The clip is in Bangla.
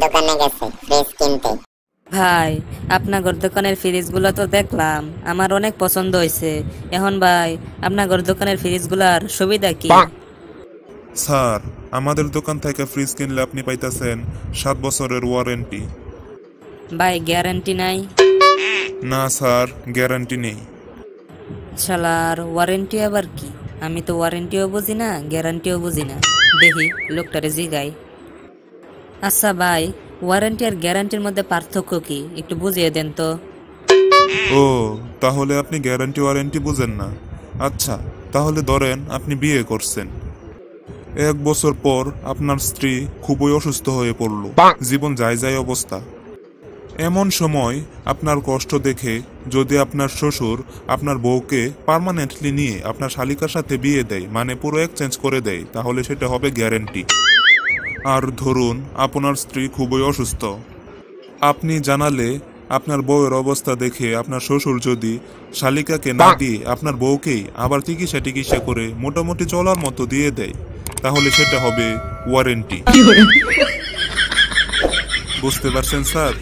দোকানে গেছে ফ্রিজ কিনতে। ভাই আপনার দোকানের ফ্রিজগুলো তো দেখলাম, আমার অনেক পছন্দ হয়েছে। এখন ভাই আপনার দোকানের ফ্রিজগুলোর সুবিধা কি? স্যার, আমাদের দোকান থেকে ফ্রিজ কিনলে আপনি পাইতেছেন 7 বছরের ওয়ারেন্টি। ভাই গ্যারান্টি নাই? না স্যার, গ্যারান্টি নেই। শালার ওয়ারেন্টি আবার কি? আমি তো ওয়ারেন্টিও বুঝি না, গ্যারান্টিও বুঝি না। দেখি লোকটারে জিগাই। আচ্ছা ভাই, ওয়ারেন্টি আর গ্যারান্টির মধ্যে পার্থক্য কি একটু বুঝিয়ে দেন তো। ও, তাহলে আপনি গ্যারান্টি ওয়ারেন্টি বুঝেন না। আচ্ছা, তাহলে ধরেন আপনি বিয়ে করছেন, 1 বছর পর আপনার স্ত্রী খুবই অসুস্থ হয়ে পড়ল, জীবন যায় যায় অবস্থা। এমন সময় আপনার কষ্ট দেখে যদি আপনার শ্বশুর আপনার বউকে পার্মানেন্টলি নিয়ে আপনার শালিকার সাথে বিয়ে দেয়, মানে পুরো এক্সচেঞ্জ করে দেয়, তাহলে সেটা হবে গ্যারান্টি। আর ধরুন আপনার স্ত্রী খুবই অসুস্থ, আপনি জানালে আপনার বউয়ের অবস্থা দেখে আপনার শ্বশুর যদি শালিকাকে না দিয়ে আপনার বউকেই আবার চিকিৎসা করে মোটামুটি চলার মতো দিয়ে দেয়, তাহলে সেটা হবে ওয়ারেন্টি। বুঝতে পারছেন স্যার?